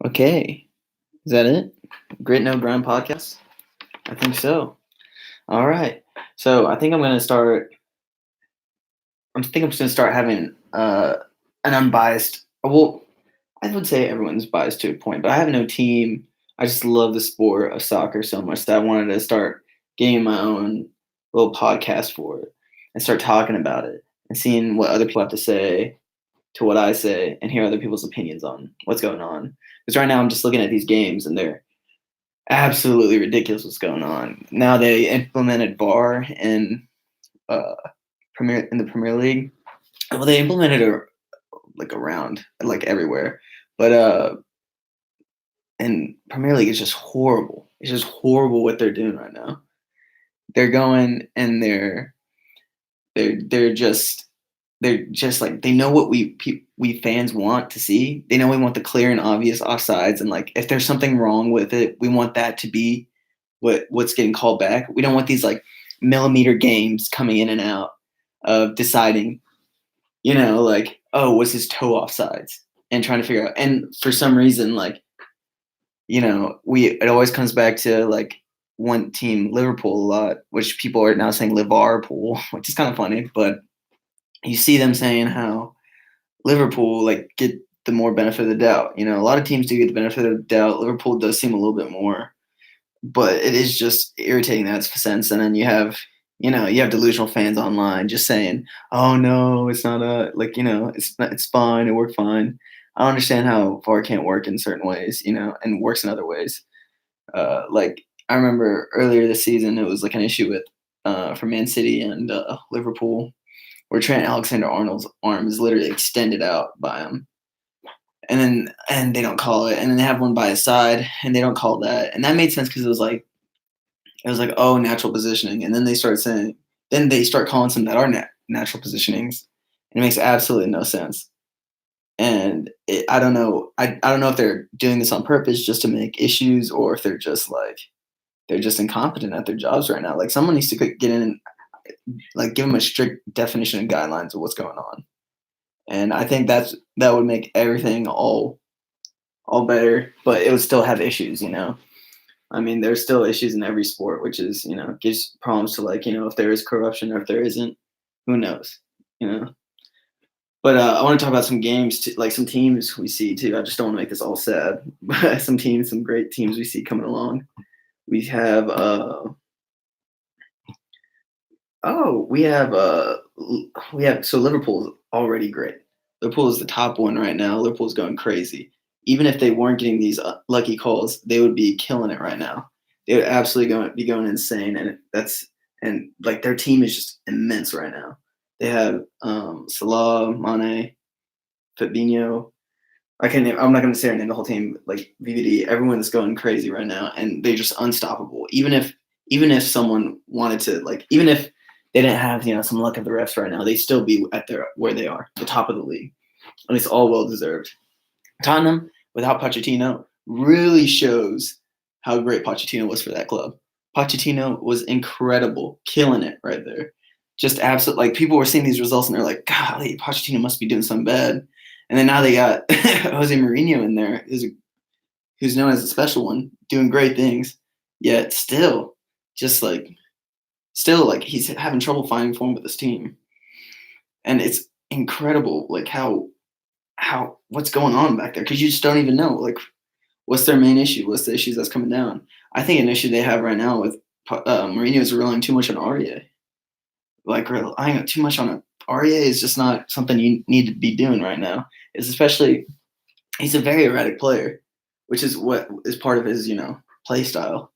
Okay. Is that it? Grit No Grind podcast? I think so. All right. So I think I'm gonna start. I'm just gonna start having an unbiased. Well, I would say everyone's biased to a point, but I have no team. I just love the sport of soccer so much that I wanted to start getting my own little podcast for it and start talking about it and seeing what other people have to say to what I say and hear other people's opinions on what's going on. Because right now I'm just looking at these games and they're absolutely ridiculous what's going on. Now they implemented VAR uh, in the Premier League. Well, they implemented it like around like everywhere, but and Premier League is just horrible. It's just horrible what they're doing right now. They're going and they're just like they know what we fans want to see. They know we want the clear and obvious offsides, and like if there's something wrong with it, we want that to be what's getting called back. We don't want these like millimeter games coming in and out of deciding, like, oh, was his toe offsides and trying to figure out. And for some reason, like, it always comes back to like one team, Liverpool, a lot, which people are now saying Liverpool, which is kind of funny, but you see them saying how Liverpool like get the more benefit of the doubt. A lot of teams do get the benefit of the doubt. Liverpool does seem a little bit more, but it is just irritating in that sense. And then you have delusional fans online just saying, "Oh no, it's not it's fine, it worked fine." I don't understand how VAR can't work in certain ways, and works in other ways. Like I remember earlier this season, it was like an issue with for Man City and Liverpool, where Trent Alexander-Arnold's arm is literally extended out by him, and they don't call it, and then they have one by his side, and they don't call that, and that made sense because it was like, oh, natural positioning, and then they start calling some that are natural positionings, and it makes absolutely no sense. And I don't know, I don't know if they're doing this on purpose just to make issues, or if they're just incompetent at their jobs right now. Like someone needs to get in and like give them a strict definition and guidelines of what's going on. And I think that would make everything all better, but it would still have issues. I mean, there's still issues in every sport, which is, gives problems to like, if there is corruption or if there isn't, who knows, you know. But I want to talk about some games, too, like some teams we see too. I just don't want to make this all sad, but some great teams we see coming along. We have, oh, so Liverpool's already great. Liverpool is the top one right now. Liverpool's going crazy. Even if they weren't getting these lucky calls, they would be killing it right now. They would absolutely be going insane, and like their team is just immense right now. They have Salah, Mane, Fabinho. I'm not going to say or name the whole team like VVD. Everyone's going crazy right now, and they're just unstoppable. Even if someone wanted to, like, even if they didn't have some luck of the refs right now, they'd still be at where they are, the top of the league, and it's all well deserved. Tottenham without Pochettino really shows how great Pochettino was for that club. Pochettino was incredible, killing it right there. Just absolute, like people were seeing these results and they're like, golly, Pochettino must be doing something bad. And then now they got Jose Mourinho in there, who's known as a special one, doing great things. Yet still he's having trouble finding form with his team. And it's incredible, like how what's going on back there, because you just don't even know like what's their main issue, what's the issues that's coming down. I think an issue they have right now with Mourinho is relying too much on Aurier. Like relying too much on Aurier is just not something you need to be doing right now. It's especially he's a very erratic player, which is what is part of his play style.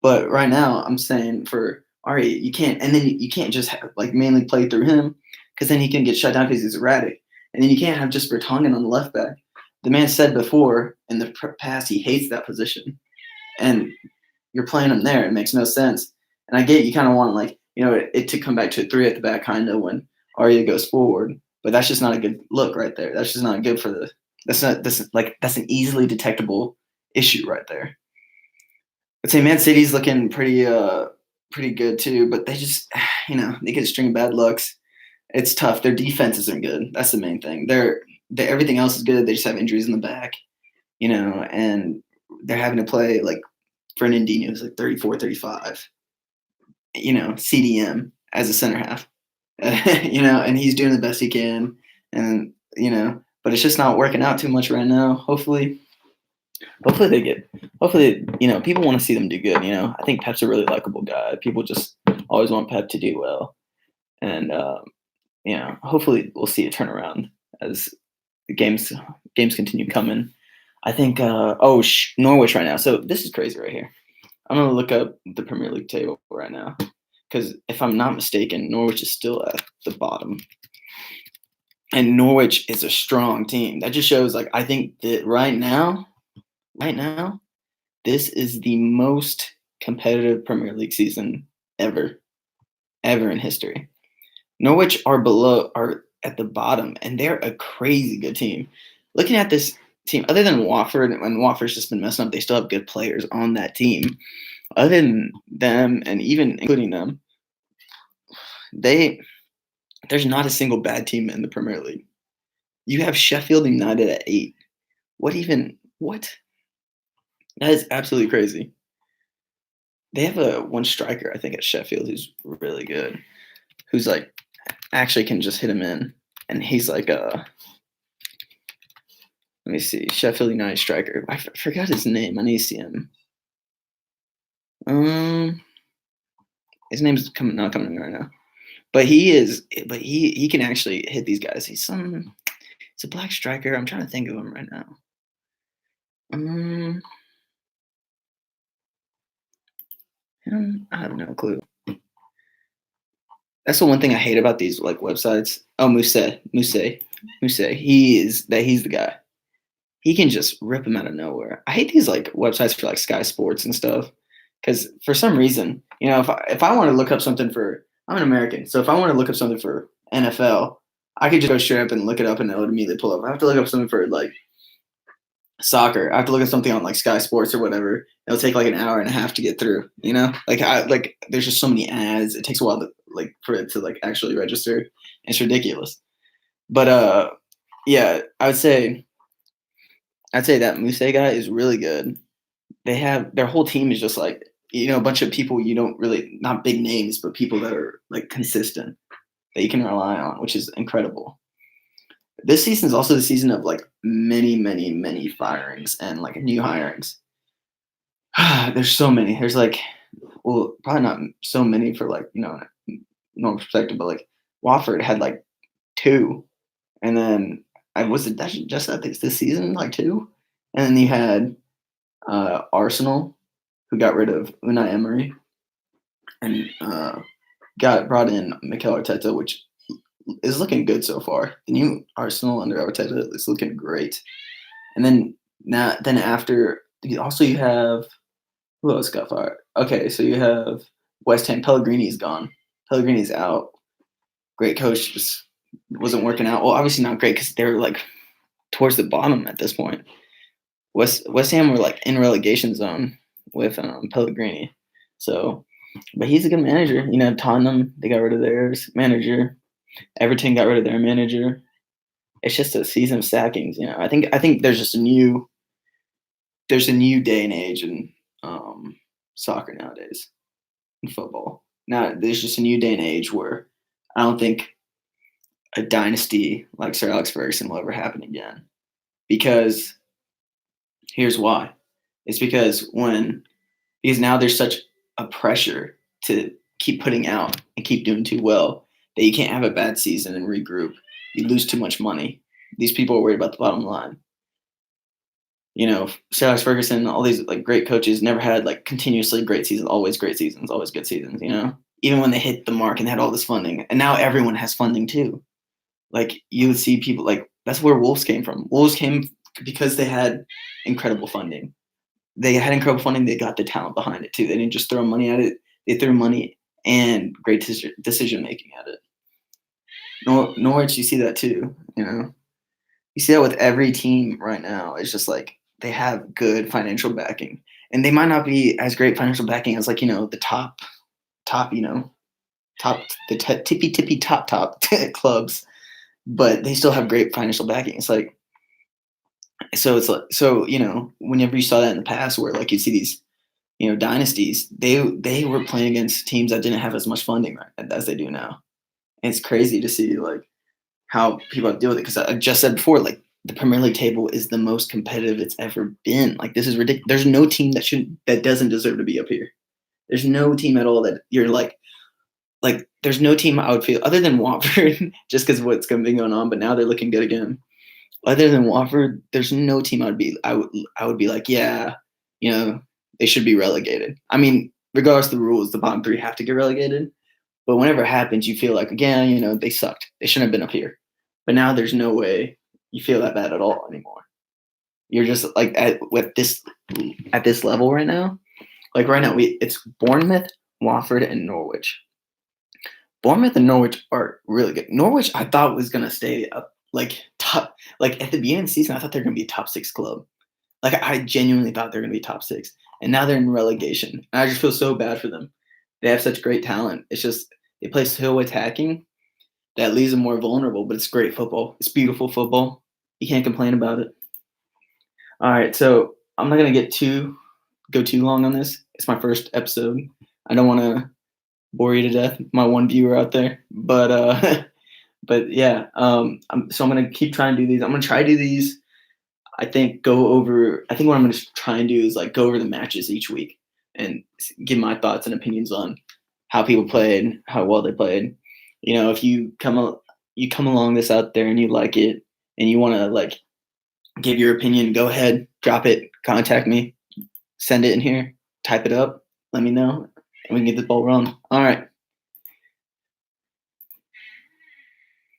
But right now, I'm saying for Aurier, you can't, and then you can't just mainly play through him, because then he can get shut down because he's erratic. And then you can't have just Vertonghen on the left back. The man said before in the past he hates that position, and you're playing him there. It makes no sense. And I get you kind of want it to come back to a three at the back kind of when Aurier goes forward, but that's just not a good look right there. That's just not good for that's an easily detectable issue right there. I'd say Man City's looking pretty good too, but they just they get a string of bad looks. It's tough. Their defense isn't good. That's the main thing. Everything else is good. They just have injuries in the back. and they're having to play like Fernandinho is like 34, 35, CDM as a center half, and he's doing the best he can, and but it's just not working out too much right now. Hopefully they get. Hopefully, people want to see them do good. I think Pep's a really likable guy. People just always want Pep to do well, and hopefully we'll see a turnaround as the games continue coming. I think. Norwich right now. So this is crazy right here. I'm gonna look up the Premier League table right now because if I'm not mistaken, Norwich is still at the bottom, and Norwich is a strong team. That just shows, like, I think that right now, this is the most competitive Premier League season ever in history. Norwich are at the bottom, and they're a crazy good team. Looking at this team, other than Watford, and Watford's just been messing up, they still have good players on that team. Other than them, and even including them, there's not a single bad team in the Premier League. You have Sheffield United at 8. What? That is absolutely crazy. They have one striker, I think, at Sheffield who's really good, who's like actually can just hit him in, and he's like let me see, Sheffield United striker. I forgot his name. I need to see him. His name's not coming in right now, but he can actually hit these guys. He's a black striker. I'm trying to think of him right now. I have no clue. That's the one thing I hate about these like websites. Oh, Muse. He's the guy. He can just rip him out of nowhere. I hate these like websites for like Sky Sports and stuff, because for some reason, if I want to look up something I'm an American, so if I want to look up something for NFL, I could just go straight up and look it up, and it would immediately pull up. I have to look up something for like soccer. I have to look at something on like Sky Sports or whatever. It'll take like an hour and a half to get through. There's just so many ads. It takes a while for it to like actually register. It's ridiculous. But yeah, I'd say that Muse guy is really good. They have their whole team is just like a bunch of people you don't really, not big names, but people that are like consistent that you can rely on, which is incredible. This season is also the season of like many, many, many firings and like new hirings. There's so many. There's like, well, probably not so many for like, normal perspective, but like Watford had like 2. And then was it just at this season, like 2? And then you had Arsenal, who got rid of Unai Emery and brought in Mikel Arteta, which is looking good so far. The new Arsenal under Arteta is looking great. And then after, also you have, who else got fired? Okay, so you have West Ham. Pellegrini's gone. Pellegrini's out. Great coach, just wasn't working out. Well, obviously not great because they're like towards the bottom at this point. West Ham were like in relegation zone with Pellegrini. So, but he's a good manager. Tottenham, they got rid of their manager. Everton got rid of their manager. It's just a season of sackings. I think there's just a new day and age in soccer nowadays, in football. Now there's just a new day and age where I don't think a dynasty like Sir Alex Ferguson will ever happen again. Because here's why. It's because now there's such a pressure to keep putting out and keep doing too well that you can't have a bad season and regroup. You lose too much money. These people are worried about the bottom line. Sir Alex Ferguson, all these like great coaches never had like continuously great seasons, always great seasons, always good seasons, even when they hit the mark and they had all this funding. And now everyone has funding too. Like you would see people like, that's where Wolves came from. Wolves came because they had incredible funding. They got the talent behind it too. They didn't just throw money at it. They threw money and great decision making at it. Norwich, you see that too. You see that with every team right now. It's just like they have good financial backing, and they might not be as great financial backing as like the top, tippy top clubs, but they still have great financial backing. It's like So it's like, so whenever you saw that in the past, where like you see these dynasties, they were playing against teams that didn't have as much funding, right, as they do now. And it's crazy to see like how people deal with it, because I just said before, like the Premier League table is the most competitive it's ever been. Like this is ridiculous. There's no team that doesn't deserve to be up here. There's no team at all that you're like there's no team I would feel other than Watford, just because what's been going on. But now they're looking good again. Other than Watford, there's no team I would be like, yeah, they should be relegated. I mean, regardless of the rules, the bottom three have to get relegated. But whenever it happens, you feel like, again, they sucked. They shouldn't have been up here. But now there's no way you feel that bad at all anymore. You're just like at this level right now. Like right now, it's Bournemouth, Watford, and Norwich. Bournemouth and Norwich are really good. Norwich, I thought was gonna stay up like top. Like at the beginning of the season, I thought they're gonna be a top six club. Like I genuinely thought they're gonna be top six, and now they're in relegation. And I just feel so bad for them. They have such great talent. It's just they play so attacking that leaves them more vulnerable. But it's great football. It's beautiful football. You can't complain about it. All right, so I'm not gonna go too long on this. It's my first episode. I don't want to bore you to death, my one viewer out there. But but yeah, I'm gonna keep trying to do these. I'm gonna try to do these. I think what I'm gonna try and do is like go over the matches each week and give my thoughts and opinions on how people played, how well they played. If you come along this out there and you like it and you want to like give your opinion, go ahead, drop it, contact me, send it in here, type it up, let me know, and we can get this ball rolling. All right.